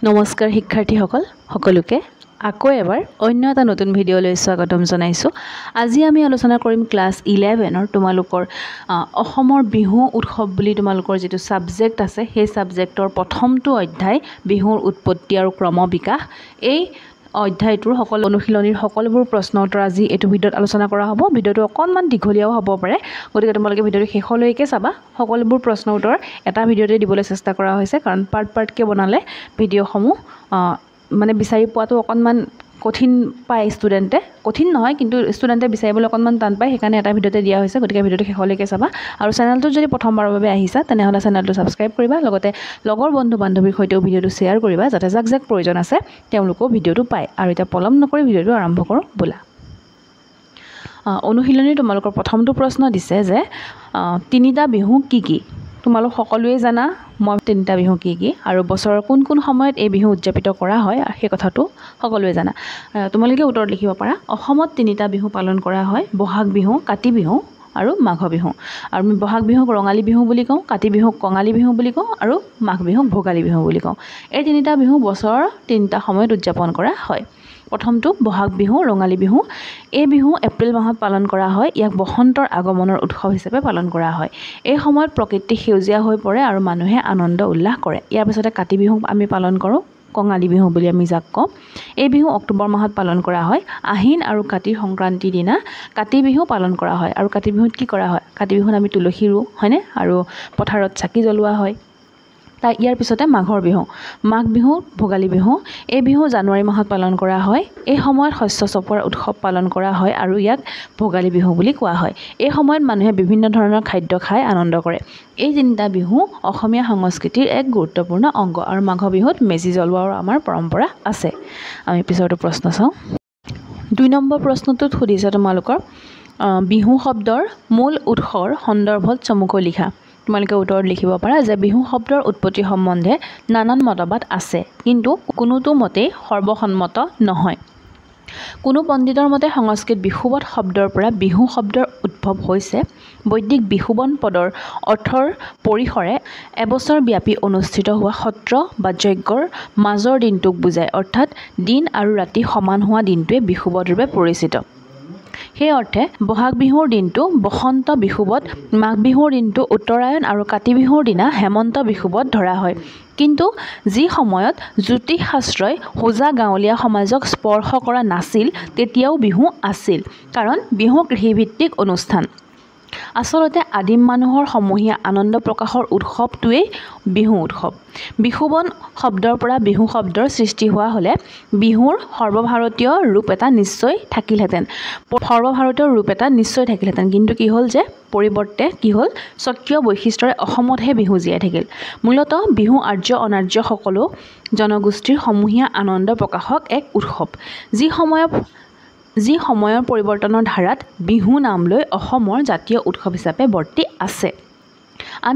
নমস্কাৰ শিক্ষাৰ্থীসকল সকলোকে আকৌ এবাৰ অন্য এটা নতুন ভিডিঅ'লৈ স্বাগতম জনাইছোঁ। আজি আমি আলোচনা কৰিম ক্লাছ 11ৰ তোমালোকৰ অসমৰ বিহু উৎসৱ বুলি তোমালোকৰ যেটো সাবজেক্ট আছে সেই সাবজেক্টৰ প্ৰথমটো অধ্যায় বিহুৰ উৎপত্তি আৰু ক্ৰমবিকাশ। এই অধ্যায়টোৰ সকলো অনুশীলনীৰ সকলোবোৰ প্ৰশ্ন উত্তৰ আজি এটো ভিডিঅ'ত আলোচনা কৰা হ'ব। ভিডিঅ'টো অকনমান দীঘলীয়াও হ'ব পাৰে, গতিকে তোমালোকে ভিডিঅ'টো শেষলৈকে চাবা। সকলোবোৰ প্ৰশ্ন উত্তৰ এটা ভিডিঅ'তে দিবলৈ চেষ্টা কৰা হৈছে, কাৰণ পাৰ্ট-পাৰ্টকে বনালে ভিডিঅ'সমূহ মানে বিচাৰি পোৱাটো অকনমান কঠিন পায় ষ্টুডেণ্টে। কঠিন নহয়, কিন্তু ষ্টুডেণ্টে বিচাৰিবলৈ অকনমান টান পায়, সেইকাৰণে এটা ভিডিঅ'তে দিয়া হৈছে। গতিকে ভিডিঅ'টো শেষলৈকে চাবা, আৰু চেনেলটো যদি প্ৰথমবাৰৰ বাবে আহিছা তেনেহ'লে চেনেলটো ছাবস্ক্ৰাইব কৰিবা, লগতে লগৰ বন্ধু-বান্ধৱীৰ সৈতেও ভিডিঅ'টো শ্বেয়াৰ কৰিবা, যাতে যাক যাক প্ৰয়োজন আছে তেওঁলোকেও ভিডিঅ'টো পায়। আৰু এতিয়া পলম নকৰি ভিডিঅ'টো আৰম্ভ কৰোঁ ব'লা। অনুশীলনীৰ তোমালোকৰ প্ৰথমটো প্ৰশ্ন দিছে যে তিনিটা বিহু কি কি? তোমালোক সকলোৱে জানা মই তিনিটা বিহু কি কি আৰু বছৰৰ কোন কোন সময়ত এই বিহু উদযাপিত কৰা হয় সেই কথাটো সকলোৱে জানা। তোমালোকে উত্তৰত লিখিব পাৰা। অসমত তিনিটা বিহু পালন কৰা হয়: বহাগ বিহু, কাতি বিহু আৰু মাঘ বিহু। আৰু আমি বহাগ বিহুক ৰঙালী বিহু বুলি কওঁ, কাতি বিহুক কঙালী বিহু বুলি কওঁ, আৰু মাঘ বিহুক ভোগালী বিহু বুলি কওঁ। এই তিনিটা বিহু বছৰৰ তিনিটা সময়ত উদযাপন কৰা হয়। প্ৰথমটো বহাগ বিহু, ৰঙালী বিহু। এই বিহু এপ্ৰিল মাহত পালন কৰা হয়। ইয়াক বসন্তৰ আগমনৰ উৎসৱ হিচাপে পালন কৰা হয়। এই সময়ত প্ৰকৃতি সেউজীয়া হৈ পৰে আৰু মানুহে আনন্দ উল্লাস কৰে। ইয়াৰ পিছতে কাতি বিহুক আমি পালন কৰোঁ, কঙালী বিহু বুলি আমি যাক কওঁ। এই বিহু অক্টোবৰ মাহত পালন কৰা হয়। আহিন আৰু কাতিৰ সংক্ৰান্তিৰ দিনা কাতি বিহু পালন কৰা হয়। আৰু কাতি বিহুত কি কৰা হয়? কাতি বিহুত আমি তুলসী ৰুওঁ, হয়নে? আৰু পথাৰত চাকি জ্বলোৱা হয়। ইয়াৰ পিছতে মাঘৰ বিহু, মাঘ বিহু, ভোগালী বিহু। এই বিহু জানুৱাৰী মাহত পালন কৰা হয়। এই সময়ত শস্য চপোৱাৰ উৎসৱ পালন কৰা হয় আৰু ইয়াক ভোগালী বিহু বুলি কোৱা হয়। এই সময়ত মানুহে বিভিন্ন ধৰণৰ খাদ্য খাই আনন্দ কৰে। এই তিনিটা বিহু অসমীয়া সংস্কৃতিৰ এক গুৰুত্বপূৰ্ণ অংগ। আৰু মাঘ বিহুত মেজি জ্বলোৱাৰ আমাৰ পৰম্পৰা আছে। আমি পিছৰটো প্ৰশ্ন চাওঁ। 2 নম্বৰ প্ৰশ্নটোত সুধিছে তোমালোকৰ বিহু শব্দৰ মূল উৎসৰ সন্দৰ্ভত চমুকৈ লিখা। তোমালোকে উত্তৰত লিখিব পাৰা যে বিহু শব্দৰ উৎপত্তি সম্বন্ধে নানান মতবাদ আছে, কিন্তু কোনোটো মতেই সৰ্বসন্মত নহয়। কোনো পণ্ডিতৰ মতে সংস্কৃত বিহুবত শব্দৰ পৰা বিহু শব্দৰ উদ্ভৱ হৈছে। বৈদিক বিহুবন পদৰ অৰ্থৰ পৰিসৰে এবছৰ ব্যাপী অনুষ্ঠিত হোৱা সত্ৰ বা যজ্ঞৰ মাজৰ দিনটোক বুজায়, অৰ্থাৎ দিন আৰু ৰাতি সমান হোৱা দিনটোৱে বিহুবত ৰূপে পৰিচিত। সেই অৰ্থে বহাগ বিহুৰ দিনটো বসন্ত বিহুবত, মাঘ বিহুৰ দিনটো উত্তৰায়ণ আৰু কাতি বিহুৰ দিনা হেমন্ত বিহুবত ধৰা হয়। কিন্তু যি সময়ত জ্যোতিষ শাস্ত্ৰই হোজা গাঁৱলীয়া সমাজক স্পৰ্শ কৰা নাছিল তেতিয়াও বিহু আছিল, কাৰণ বিহু কৃষিভিত্তিক অনুষ্ঠান। আচলতে আদিম মানুহৰ সমূহীয়া আনন্দ প্ৰকাশৰ উৎসৱটোৱেই বিহু উৎসৱ। বিহুবন শব্দৰ পৰা বিহু শব্দৰ সৃষ্টি হোৱা হ'লে বিহুৰ সৰ্বভাৰতীয় ৰূপ এটা নিশ্চয় থাকিলহেঁতেন। কিন্তু কি হ'ল যে পৰিৱৰ্তে কি হ'ল, স্বকীয় বৈশিষ্ট্যৰে অসমতহে বিহু জীয়াই থাকিল। মূলতঃ বিহু আৰ্য অনাৰ্য সকলো জনগোষ্ঠীৰ সমূহীয়া আনন্দ প্ৰকাশক এক উৎসৱ, যি সময়ৰ পৰিৱৰ্তনৰ ধাৰাত বিহু নাম লৈ অসমৰ জাতীয় উৎসৱ হিচাপে বৰ্তি আছে। আন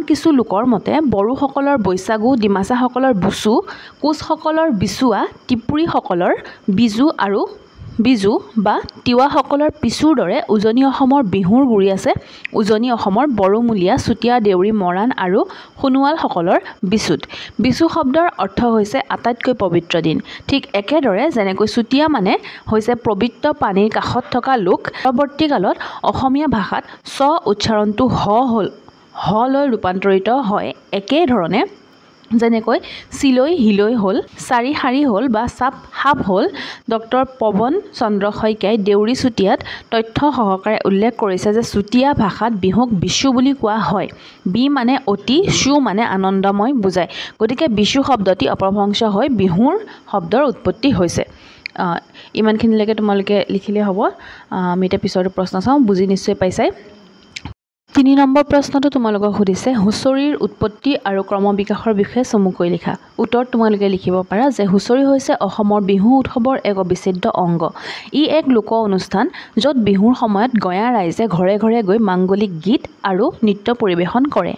কিছু লোকৰ মতে বড়োসকলৰ বৈশাগু, ডিমাচাসকলৰ বুচু, কোচসকলৰ বিচুৱা, ত্ৰিপুৰীসকলৰ বিজু বা তিৱাসকলৰ পিছুৰ দৰে উজনি অসমৰ বিহুৰ গুৰি আছে উজনি অসমৰ বড়োমূলীয়া, চুতীয়া, দেউৰী, মৰাণ আৰু সোণোৱালসকলৰ বিচুত। বিচু শব্দৰ অৰ্থ হৈছে আটাইতকৈ পবিত্ৰ দিন। ঠিক একেদৰে যেনেকৈ চুতীয়া মানে হৈছে পবিত্ৰ পানীৰ কাষত থকা লোক। পৰৱৰ্তী কালত অসমীয়া ভাষাত চ উচ্চাৰণটো হ লৈ ৰূপান্তৰিত হয়। একেধৰণে যেনেকৈ চিলৈ হিলৈ হ'ল, চাৰি শাৰী হ'ল বা সাপ হ'ল। ডক্টৰ পৱন চন্দ্ৰ শইকীয়াই দেউৰী চুতীয়াত তথ্য সহকাৰে উল্লেখ কৰিছে যে চুতীয়া ভাষাত বিহুক বিচু বুলি কোৱা হয়। বি মানে অতি, চু মানে আনন্দময় বুজায়। গতিকে বিচু শব্দটি অপভ্ৰংশ হৈ বিহুৰ শব্দৰ উৎপত্তি হৈছে। ইমানখিনিলৈকে তোমালোকে লিখিলে হ'ব। আমি এতিয়া পিছৰটো প্ৰশ্ন চাওঁ। বুজি নিশ্চয় পাইছাই। 3 নম্বৰ প্ৰশ্নটো তোমালোকক সুধিছে হুঁচৰিৰ উৎপত্তি আৰু ক্ৰমবিকাশৰ বিষয়ে চমুকৈ লিখা। উত্তৰত তোমালোকে লিখিব পাৰা যে হুঁচৰি হৈছে অসমৰ বিহু উৎসৱৰ এক অবিচ্ছেদ্য অংগ। ই এক লোক অনুষ্ঠান য'ত বিহুৰ সময়ত গঞা ৰাইজে ঘৰে ঘৰে গৈ মাংগলিক গীত আৰু নৃত্য পৰিৱেশন কৰে।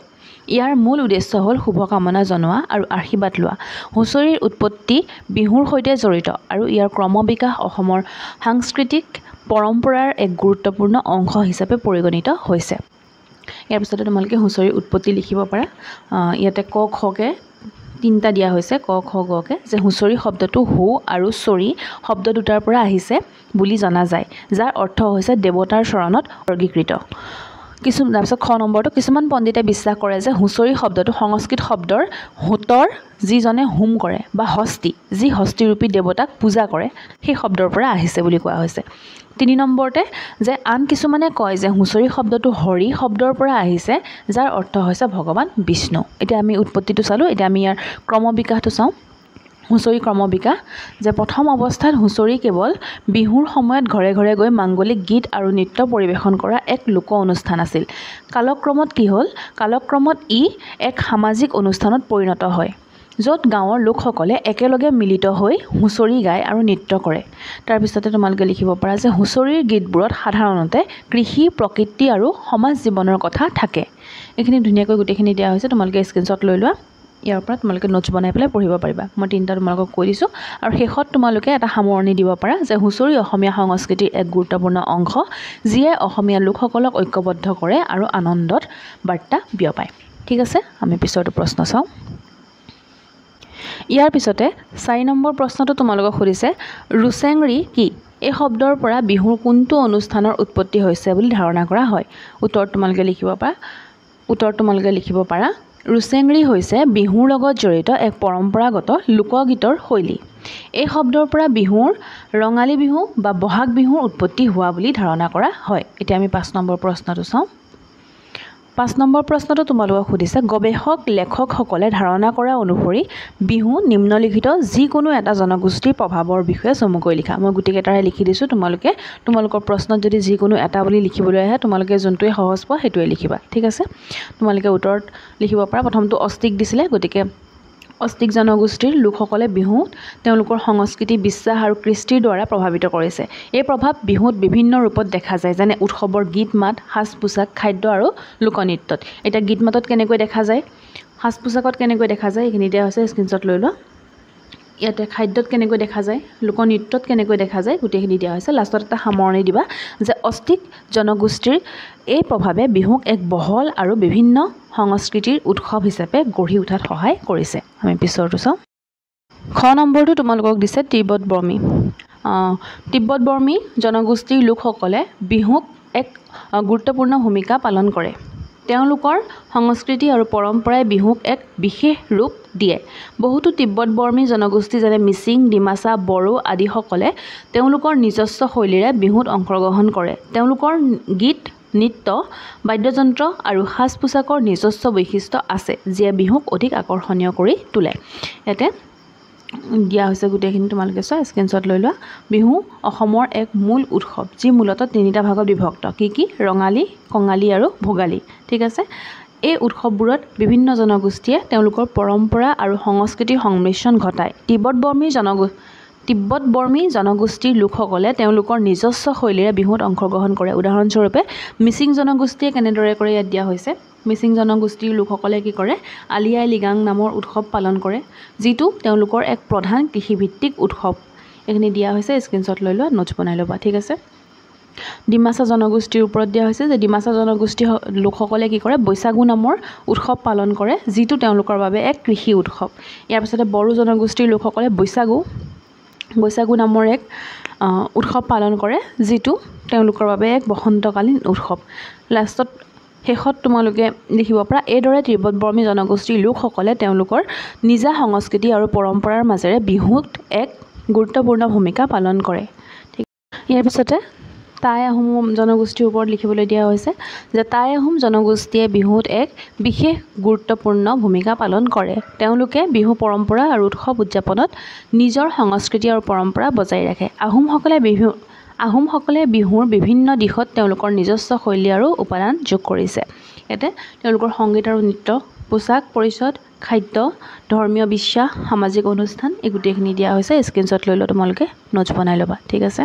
ইয়াৰ মূল উদ্দেশ্য হ'ল শুভকামনা জনোৱা আৰু আশীৰ্বাদ লোৱা। হুঁচৰিৰ উৎপত্তি বিহুৰ সৈতে জড়িত আৰু ইয়াৰ ক্ৰমবিকাশ অসমৰ সাংস্কৃতিক পৰম্পৰাৰ এক গুৰুত্বপূৰ্ণ অংশ হিচাপে পৰিগণিত হৈছে। ইয়াৰ পিছতে তোমালোকে হুঁচৰিৰ উৎপত্তি লিখিব পাৰা। ইয়াতে ক খকে তিনিটা দিয়া হৈছে ক খ গকে যে হুঁচৰি শব্দটো হু আৰু চৰি শব্দ দুটাৰ পৰা আহিছে বুলি জনা যায় যাৰ অৰ্থ হৈছে দেৱতাৰ চৰণত বৰ্গীকৃত তাৰপিছত খ নম্বৰটো কিছুমান পণ্ডিতে বিশ্বাস কৰে যে হুঁচৰি শব্দটো সংস্কৃত শব্দৰ হুতৰ যিজনে হোম কৰে বা হস্তি যি হস্তিৰূপী দেৱতাক পূজা কৰে সেই শব্দৰ পৰা আহিছে বুলি কোৱা হৈছে 3 নম্বৰতে যে আন কিছুমানে কয় যে হুঁচৰি শব্দটো হৰি শব্দৰ পৰা আহিছে যাৰ অৰ্থ হৈছে ভগৱান বিষ্ণু এতিয়া আমি উৎপত্তিটো চালোঁ এতিয়া আমি ইয়াৰ ক্ৰমবিকাশটো চাওঁ হুঁচৰি ক্ৰমবিকাশ যে প্ৰথম অৱস্থাত হুঁচৰি কেৱল বিহুৰ সময়ত ঘৰে ঘৰে গৈ মাংগলিক গীত আৰু নৃত্য পৰিৱেশন কৰা এক লোক অনুষ্ঠান আছিল কালক্ৰমত কি হ'ল কালক্ৰমত ই এক সামাজিক অনুষ্ঠানত পৰিণত হয় য'ত গাঁৱৰ লোকসকলে একেলগে মিলিত হৈ হুঁচৰি গায় আৰু নৃত্য কৰে তাৰপিছতে তোমালোকে লিখিব পাৰা যে হুঁচৰিৰ গীতবোৰত সাধাৰণতে কৃষি প্ৰকৃতি আৰু সমাজ জীৱনৰ কথা থাকে এইখিনি ধুনীয়াকৈ গোটেইখিনি দিয়া হৈছে তোমালোকে স্ক্ৰীনশ্বট লৈ লোৱা ইয়াৰ পৰা তোমালোকে নোটছ বনাই পেলাই পঢ়িব পাৰিবা মই তিনিটা তোমালোকক কৈ দিছোঁ আৰু শেষত তোমালোকে এটা সামৰণি দিব পাৰা যে হুঁচৰি অসমীয়া সংস্কৃতিৰ এক গুৰুত্বপূৰ্ণ অংশ যিয়ে অসমীয়া লোকসকলক ঐক্যবদ্ধ কৰে আৰু আনন্দত বাৰ্তা বিয়পায় ঠিক আছে আমি পিছৰটো প্ৰশ্ন চাওঁ ইয়াৰ পিছতে 4 নম্বৰ প্ৰশ্নটো তোমালোকক সুধিছে ৰুচেংৰি কি এই শব্দৰ পৰা বিহুৰ কোনটো অনুষ্ঠানৰ উৎপত্তি হৈছে বুলি ধাৰণা কৰা হয় উত্তৰ তোমালোকে লিখিব পাৰা ৰুচেংৰি হৈছে বিহুৰ লগত জড়িত এক পৰম্পৰাগত লোকগীতৰ শৈলী এই শব্দৰ পৰা বিহুৰ ৰঙালী বিহু বা বহাগ বিহুৰ উৎপত্তি হোৱা বুলি ধাৰণা কৰা হয় এতিয়া আমি 5 নম্বৰ প্ৰশ্নটো চাওঁ 5 নম্বৰ প্ৰশ্নটো তোমালোকক সুধিছে গৱেষক লেখকসকলে ধাৰণা কৰা অনুসৰি বিহু নিম্নলিখিত যিকোনো এটা জনগোষ্ঠীৰ প্ৰভাৱৰ বিষয়ে চমুকৈ লিখা মই গোটেইকেইটাৰে লিখি দিছোঁ তোমালোকৰ প্ৰশ্নত যদি যিকোনো এটা বুলি লিখিবলৈ আহে তোমালোকে যোনটোৱে সহজ পোৱা সেইটোৱে লিখিবা ঠিক আছে তোমালোকে উত্তৰত লিখিব পাৰা প্ৰথমটো অস্তিক দিছিলে গতিকে অস্তিক জনগোষ্ঠীৰ লোকসকলে বিহুত তেওঁলোকৰ সংস্কৃতি বিশ্বাস আৰু কৃষ্টিৰ দ্বাৰা প্ৰভাৱিত কৰিছে এই প্ৰভাৱ বিহুত বিভিন্ন ৰূপত দেখা যায় যেনে উৎসৱৰ গীত মাত সাজ পোছাক খাদ্য আৰু লোকনৃত্যত এতিয়া গীত মাতত কেনেকৈ দেখা যায় সাজ পোছাকত কেনেকৈ দেখা যায় এইখিনি দিয়া হৈছে স্ক্ৰীনশ্বট লৈ লোৱা ইয়াতে খাদ্যত কেনেকৈ দেখা যায় লোকনৃত্যত কেনেকৈ দেখা যায় গোটেইখিনি দিয়া হৈছে লাষ্টত এটা সামৰণি দিবা যে অস্তিক জনগোষ্ঠীৰ এই প্ৰভাৱে বিহুক এক বহল আৰু বিভিন্ন সংস্কৃতিৰ উৎসৱ হিচাপে গঢ়ি উঠাত সহায় কৰিছে আমি পিছৰটো চাওঁ খ নম্বৰটো তোমালোকক দিছে তিব্বত বৰ্মী জনগোষ্ঠীৰ লোকসকলে বিহুক এক গুৰুত্বপূৰ্ণ ভূমিকা পালন কৰে তেওঁলোকৰ সংস্কৃতি আৰু পৰম্পৰাই বিহুক এক বিশেষ ৰূপ দিয়ে বহুতো তিব্বত বৰ্মী জনগোষ্ঠী যেনে মিচিং ডিমাছা বড়ো আদিসকলে তেওঁলোকৰ নিজস্ব শৈলীৰে বিহুত অংশগ্ৰহণ কৰে তেওঁলোকৰ গীত নৃত্য বাদ্যযন্ত্ৰ আৰু সাজ পোছাকৰ নিজস্ব বৈশিষ্ট্য আছে যিয়ে বিহুক অধিক আকৰ্ষণীয় কৰি তোলে ইয়াতে দিয়া হৈছে গোটেইখিনি তোমালোকে চোৱা স্ক্ৰীনশ্বট লৈ লোৱা বিহু অসমৰ এক মূল উৎসৱ যি মূলতঃ 3টা ভাগত বিভক্ত কি ৰঙালী কঙালী আৰু ভোগালী ঠিক আছে এই উৎসৱবোৰত বিভিন্ন জনগোষ্ঠীয়ে তেওঁলোকৰ পৰম্পৰা আৰু সংস্কৃতিৰ সংমিশ্ৰণ ঘটায় তিব্বত বৰ্মী জনগোষ্ঠীৰ লোকসকলে তেওঁলোকৰ নিজস্ব শৈলীৰে বিহুত অংশগ্ৰহণ কৰে উদাহৰণস্বৰূপে মিচিং জনগোষ্ঠীয়ে কেনেদৰে কৰে ইয়াত দিয়া হৈছে মিচিং জনগোষ্ঠীৰ লোকসকলে কি কৰে আলি আই লিগাং নামৰ উৎসৱ পালন কৰে যিটো তেওঁলোকৰ এক প্ৰধান কৃষিভিত্তিক উৎসৱ এইখিনি দিয়া হৈছে স্ক্ৰীনশ্বট লৈ লোৱা নোটছ বনাই ল'বা ঠিক আছে ডিমাছা জনগোষ্ঠীৰ ওপৰত দিয়া হৈছে যে ডিমাছা জনগোষ্ঠীৰ লোকসকলে কি কৰে বৈশাগু নামৰ উৎসৱ পালন কৰে যিটো তেওঁলোকৰ বাবে এক কৃষি উৎসৱ ইয়াৰ পিছতে বড়ো জনগোষ্ঠীৰ লোকসকলে বৈশাগু নামৰ এক উৎসৱ পালন কৰে যিটো তেওঁলোকৰ বাবে এক বসন্তকালীন উৎসৱ শেষত তোমালোকে লিখিব পাৰা এইদৰে তিব্বত বৰ্মী জনগোষ্ঠীৰ লোকসকলে তেওঁলোকৰ নিজা সংস্কৃতি আৰু পৰম্পৰাৰ মাজেৰে বিহুত এক গুৰুত্বপূৰ্ণ ভূমিকা পালন কৰে ঠিক ইয়াৰ পিছতে টাই আহোম জনগোষ্ঠীৰ ওপৰত লিখিবলৈ দিয়া হৈছে যে টাই আহোম জনগোষ্ঠীয়ে বিহুত এক বিশেষ গুৰুত্বপূৰ্ণ ভূমিকা পালন কৰে তেওঁলোকে বিহু পৰম্পৰা আৰু উৎসৱ উদযাপনত নিজৰ সংস্কৃতি আৰু পৰম্পৰা বজাই ৰাখে আহোমসকলে বিহুৰ বিভিন্ন দিশত তেওঁলোকৰ নিজস্ব শৈলী আৰু উপাদান যোগ কৰিছে ইয়াতে তেওঁলোকৰ সংগীত আৰু নৃত্য পোছাক পৰিচ্ছদ খাদ্য ধৰ্মীয় বিশ্বাস সামাজিক অনুষ্ঠান এই গোটেইখিনি দিয়া হৈছে স্ক্ৰীনশ্বট লৈ লোৱা তোমালোকে নোটছ বনাই ল'বা ঠিক আছে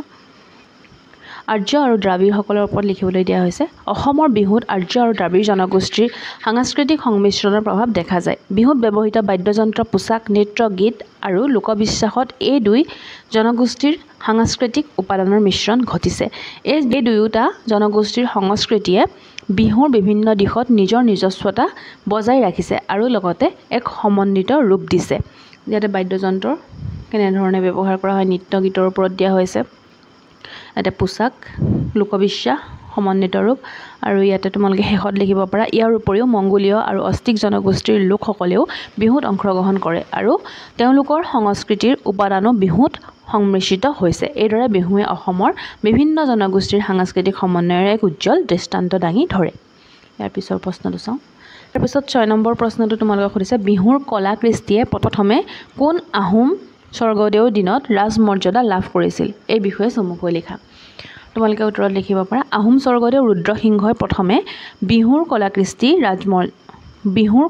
আৰ্য আৰু দ্ৰাবিড়সকলৰ ওপৰত লিখিবলৈ দিয়া হৈছে অসমৰ বিহুত আৰ্য আৰু দ্ৰাবিড় জনগোষ্ঠীৰ সাংস্কৃতিক সংমিশ্ৰণৰ প্ৰভাৱ দেখা যায় বিহুত ব্যৱহৃত বাদ্যযন্ত্ৰ পোছাক নৃত্য গীত আৰু লোকবিশ্বাসত এই দুই জনগোষ্ঠীৰ সাংস্কৃতিক উপাদানৰ মিশ্ৰণ ঘটিছে এই দুয়োটা জনগোষ্ঠীৰ সংস্কৃতিয়ে বিহুৰ বিভিন্ন দিশত নিজৰ নিজস্বতা বজাই ৰাখিছে আৰু লগতে এক সমন্বিত ৰূপ দিছে। ইয়াতে বাদ্যযন্ত্ৰৰ কেনেধৰণে ব্যৱহাৰ কৰা হয় নৃত্য গীতৰ ওপৰত দিয়া হৈছে। ইয়াতে পোচাক, লোকবিশ্বাস, সমন্বিত ৰূপ আৰু ইয়াতে তোমালোকে শেষত লিখিব পাৰা ইয়াৰ উপৰিও মংগোলীয় আৰু অষ্টিক জনগোষ্ঠীৰ লোকসকলেও বিহুত অংশগ্ৰহণ কৰে আৰু তেওঁলোকৰ সংস্কৃতিৰ উপাদানো বিহুত সংমিশ্ৰিত হৈছে। এইদৰে বিহুৱে অসমৰ বিভিন্ন জনগোষ্ঠীৰ সাংস্কৃতিক সমন্বয়ৰ এক উজ্জ্বল দৃষ্টান্ত দাঙি ধৰে। ইয়াৰ পিছৰ প্ৰশ্নটো চাওঁ। তাৰপিছত 6 নম্বৰ প্ৰশ্নটো তোমালোকক সুধিছে বিহুৰ কলা কৃষ্টিয়ে প্ৰথমে কোন আহোম স্বৰ্গদেউৰ দিনত ৰাজমৰ্যাদা লাভ কৰিছিল? এই বিষয়ে চমুকৈ লিখা। তোমালোকে উত্তৰত লিখিব পাৰা আহোম স্বৰ্গদেউ ৰুদ্ৰসিংহই প্ৰথমে বিহুৰ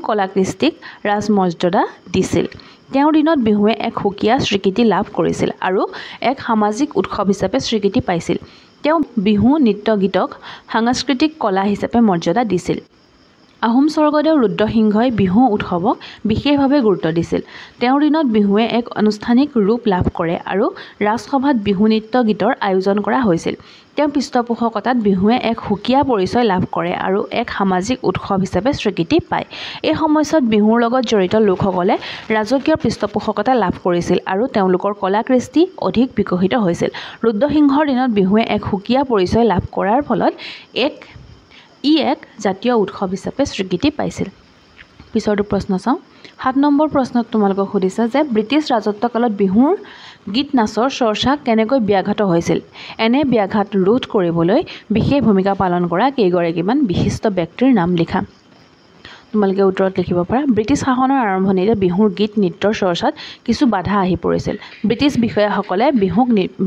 কলাকৃষ্টিক ৰাজমৰ্যাদা দিছিল। তেওঁৰ দিনত বিহুৱে এক সুকীয়া স্বীকৃতি লাভ কৰিছিল আৰু এক সামাজিক উৎসৱ হিচাপে স্বীকৃতি পাইছিল। তেওঁ বিহু নৃত্য গীতক সাংস্কৃতিক কলা হিচাপে মৰ্যাদা দিছিল। আহোম স্বৰ্গদেউ ৰুদ্ৰসিংহই বিহু উৎসৱক বিশেষভাৱে গুৰুত্ব দিছিল। তেওঁৰ দিনত বিহুৱে এক আনুষ্ঠানিক ৰূপ লাভ কৰে আৰু ৰাজসভাত বিহু নৃত্য গীতৰ আয়োজন কৰা হৈছিল। তেওঁৰ পৃষ্ঠপোষকতাত বিহুৱে এক সুকীয়া পৰিচয় লাভ কৰে আৰু এক সামাজিক উৎসৱ হিচাপে স্বীকৃতি পায়। এই সময়ছোৱাত বিহুৰ লগত জড়িত লোকসকলে ৰাজকীয় পৃষ্ঠপোষকতা লাভ কৰিছিল আৰু তেওঁলোকৰ কলা কৃষ্টি অধিক বিকশিত হৈছিল। ৰুদ্ৰসিংহৰ দিনত বিহুৱে এক সুকীয়া পৰিচয় লাভ কৰাৰ ফলত ই এক জাতীয় উৎসৱ হিচাপে স্বীকৃতি পাইছিল। পিছৰটো প্ৰশ্ন চাওঁ। 7 নম্বৰ প্ৰশ্নত তোমালোকক সুধিছে যে ব্ৰিটিছ ৰাজত্বকালত বিহুৰ গীত নাচৰ চৰ্চা কেনেকৈ ব্যাঘাত হৈছিল? এনে ব্যাঘাত ৰোধ কৰিবলৈ বিশেষ ভূমিকা পালন কৰা কেইগৰাকীমান বিশিষ্ট ব্যক্তিৰ নাম লিখা। তোমালোকে উত্তৰত লিখিব পাৰা ব্ৰিটিছ শাসনৰ আৰম্ভণিতে বিহুৰ গীত নৃত্যৰ চৰ্চাত কিছু বাধা আহি পৰিছিল। ব্ৰিটিছ বিষয়াসকলে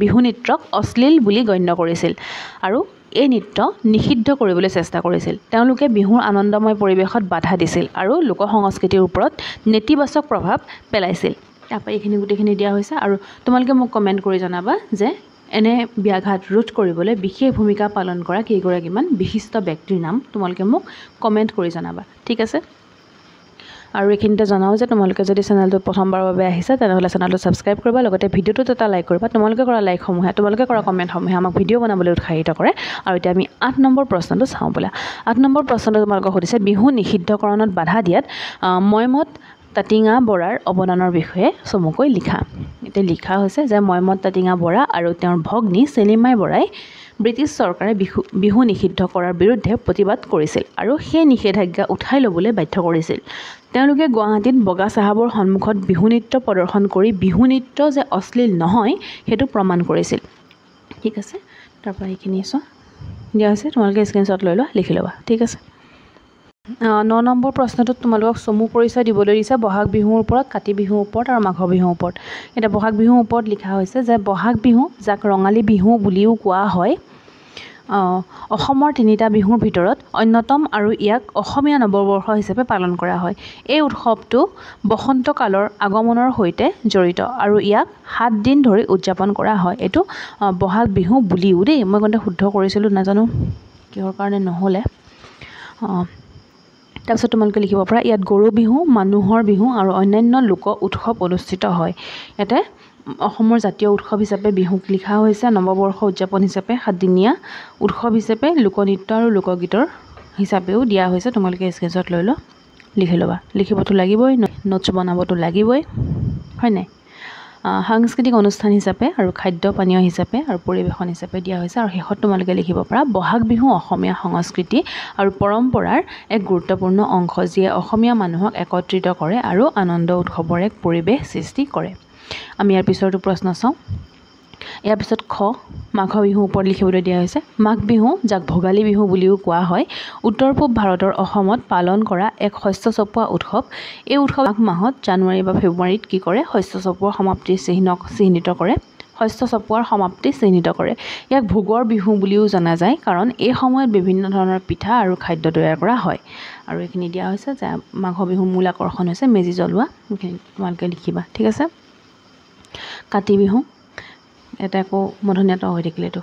বিহু নৃত্যক অশ্লীল বুলি গণ্য কৰিছিল আৰু এই নৃত্য নিষিদ্ধ কৰিবলৈ চেষ্টা কৰিছিল। তেওঁলোকে বিহুৰ আনন্দময় পৰিৱেশত বাধা দিছিল আৰু লোক সংস্কৃতিৰ ওপৰত নেতিবাচক প্ৰভাৱ পেলাইছিল। তাৰপৰা এইখিনি গোটেইখিনি দিয়া হৈছে আৰু তোমালোকে মোক কমেণ্ট কৰি জনাবা যে এনে ব্যাঘাত ৰোধ কৰিবলৈ বিশেষ ভূমিকা পালন কৰা কেইগৰাকীমান বিশিষ্ট ব্যক্তিৰ নাম তোমালোকে মোক কমেণ্ট কৰি জনাবা। ঠিক আছে। আৰু এইখিনিতে জনাওঁ যে তোমালোকে যদি চেনেলটো প্ৰথমবাৰৰ বাবে আহিছে তেনেহ'লে চেনেলটো ছাবস্ক্ৰাইব কৰিবা, লগতে ভিডিঅ'টোত এটা লাইক কৰিবা। তোমালোকে কৰা লাইকসমূহে তোমালোকে কৰা কমেণ্টসমূহে আমাক ভিডিঅ' বনাবলৈ উৎসাহিত কৰে। আৰু এতিয়া আমি 8 নম্বৰ প্ৰশ্নটো চাওঁ বোলা। 8 নম্বৰ প্ৰশ্নটো তোমালোকক সুধিছে বিহু নিষিদ্ধকৰণত বাধা দিয়াত মইমত তাঁতিঙা বৰাৰ অৱদানৰ বিষয়ে চমুকৈ লিখা। এতিয়া লিখা হৈছে যে মইমত তাঁতিঙা বৰা আৰু তেওঁৰ ভগ্নী চেলিমাই বৰাই ব্ৰিটিছ চৰকাৰে বিহু নিষিদ্ধ কৰাৰ বিৰুদ্ধে প্ৰতিবাদ কৰিছিল আৰু সেই নিষেধাজ্ঞা উঠাই ল'বলৈ বাধ্য কৰিছিল। তেওঁলোকে গুৱাহাটীত বগা চাহাবৰ সন্মুখত বিহু নৃত্য প্ৰদৰ্শন কৰি বিহু নৃত্য যে অশ্লীল নহয় সেইটো প্ৰমাণ কৰিছিল। ঠিক আছে। তাৰপৰা এইখিনি দিয়া হৈছে, তোমালোকে স্ক্ৰীনশ্বট লৈ লোৱা, লিখি ল'বা। ঠিক আছে। 9 নম্বৰ প্ৰশ্নটোত তোমালোকক চমু পৰিচয় দিবলৈ দিছে বহাগ বিহুৰ ওপৰত, কাতি বিহুৰ ওপৰত আৰু মাঘ বিহুৰ ওপৰত। এতিয়া বহাগ বিহুৰ ওপৰত লিখা হৈছে যে বহাগ বিহু যাক ৰঙালী বিহু বুলিও কোৱা হয় অসমৰ 3টা বিহুৰ ভিতৰত অন্যতম আৰু ইয়াক অসমীয়া নৱবৰ্ষ হিচাপে পালন কৰা হয়। এই উৎসৱটো বসন্তকালৰ আগমনৰ সৈতে জড়িত আৰু ইয়াক 7 দিন ধৰি উদযাপন কৰা হয়। এইটো বহাগ বিহু বুলিও দেই, মই কওঁতে শুদ্ধ কৰিছিলোঁ, নাজানো কিহৰ কাৰণে নহ'লে। তাৰপিছত তোমালোকে লিখিব পাৰা ইয়াত গৰু বিহু, মানুহৰ বিহু আৰু অন্যান্য লোক উৎসৱ অনুষ্ঠিত হয়। ইয়াতে অসমৰ জাতীয় উৎসৱ হিচাপে বিহুক লিখা হৈছে, নৱবৰ্ষ উদযাপন হিচাপে 7 দিনীয়া উৎসৱ হিচাপে লোকনৃত্য আৰু লোকগীতৰ হিচাপেও দিয়া হৈছে। তোমালোকে স্ক্ৰীনশ্বট লৈ লোৱা, লিখি ল'বা। লিখিবতো লাগিবই, নোটছ বনাবতো লাগিবই, হয় নাই? সাংস্কৃতিক অনুষ্ঠান হিচাপে আৰু খাদ্য পানীয় হিচাপে আৰু পৰিৱেশন হিচাপে দিয়া হৈছে। আৰু শেষত তোমালোকে লিখিব পাৰা বহাগ বিহু অসমীয়া সংস্কৃতি আৰু পৰম্পৰাৰ এক গুৰুত্বপূৰ্ণ অংশ যিয়ে অসমীয়া মানুহক একত্ৰিত কৰে আৰু আনন্দ উৎসৱৰ এক পৰিৱেশ সৃষ্টি কৰে। আমি ইয়াৰ পিছৰটো প্ৰশ্ন চাওঁ। ইয়াৰ পিছত মাঘ বিহুৰ ওপৰত লিখিবলৈ দিয়া হৈছে। মাঘ বিহু যাক ভোগালী বিহু বুলিও কোৱা হয় উত্তৰ পূব ভাৰতৰ অসমত পালন কৰা এক শস্য চপোৱা উৎসৱ। এই উৎসৱ মাঘ মাহত জানুৱাৰী বা ফেব্ৰুৱাৰীত কি কৰে শস্য চপোৱাৰ সমাপ্তিৰ চিহ্নিত কৰে। শস্য চপোৱাৰ সমাপ্তি চিহ্নিত কৰে। ইয়াক ভোগৰ বিহু বুলিও জনা যায় কাৰণ এই সময়ত বিভিন্ন ধৰণৰ পিঠা আৰু খাদ্য তৈয়াৰ কৰা হয়। আৰু এইখিনি দিয়া হৈছে যে মাঘ বিহুৰ মূল আকৰ্ষণ হৈছে মেজি জ্বলোৱা। এইখিনি তোমালোকে লিখিবা। ঠিক আছে। কাতি বিহু, এটা আকৌ মধুনীয়াত হৈ থাকিলেতো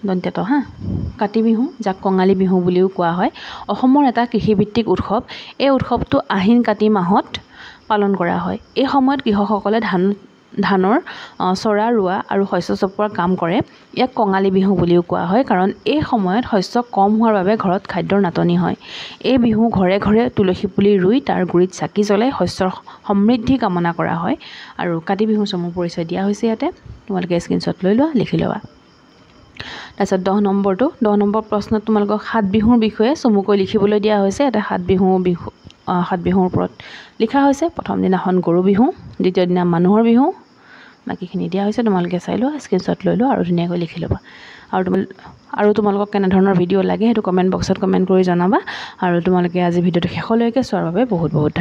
দন্ত্যত কাতি বিহু যাক কঙালী বিহু বুলিও কোৱা হয় অসমৰ এটা কৃষিভিত্তিক উৎসৱ। এই উৎসৱটো আহিন কাতি মাহত পালন কৰা হয়। এই সময়ত কৃষকসকলে ধানৰ চৰা ৰোৱা আৰু শস্য চপোৱাৰ কাম কৰে। ইয়াক কঙালী বিহু বুলিও কোৱা হয়, কাৰণ এই সময়ত শস্য কম হোৱাৰ বাবে ঘৰত খাদ্যৰ নাটনি হয়। এই বিহু ঘৰে ঘৰে তুলসী পুলি ৰুই তাৰ গুৰিত চাকি জ্বলাই শস্যৰ সমৃদ্ধি কামনা কৰা হয়। আৰু কাতি বিহুৰ চমু পৰিচয় দিয়া হৈছে ইয়াতে, তোমালোকে স্ক্ৰীনশ্বট লৈ লোৱা, লিখি ল'বা। তাৰপিছত 10 নম্বৰ প্ৰশ্নত তোমালোকক 7 বিহুৰ বিষয়ে চমুকৈ লিখিবলৈ দিয়া হৈছে। এটা 7 বিহুৰ ওপৰত লিখা হৈছে। প্ৰথম দিনাখন গৰু বিহু, দ্বিতীয় দিনা মানুহৰ বিহু, বাকীখিনি দিয়া হৈছে। তোমালোকে চাই লোৱা, স্ক্ৰীনশ্বট লৈ লোৱা আৰু ধুনীয়াকৈ লিখি ল'বা। আৰু তোমালোকক কেনেধৰণৰ ভিডিঅ' লাগে সেইটো কমেণ্ট বক্সত কমেণ্ট কৰি জনাবা। আৰু তোমালোকে আজি ভিডিঅ'টো শেষলৈকে চোৱাৰ বাবে বহুত বহুত ধন্যবাদ।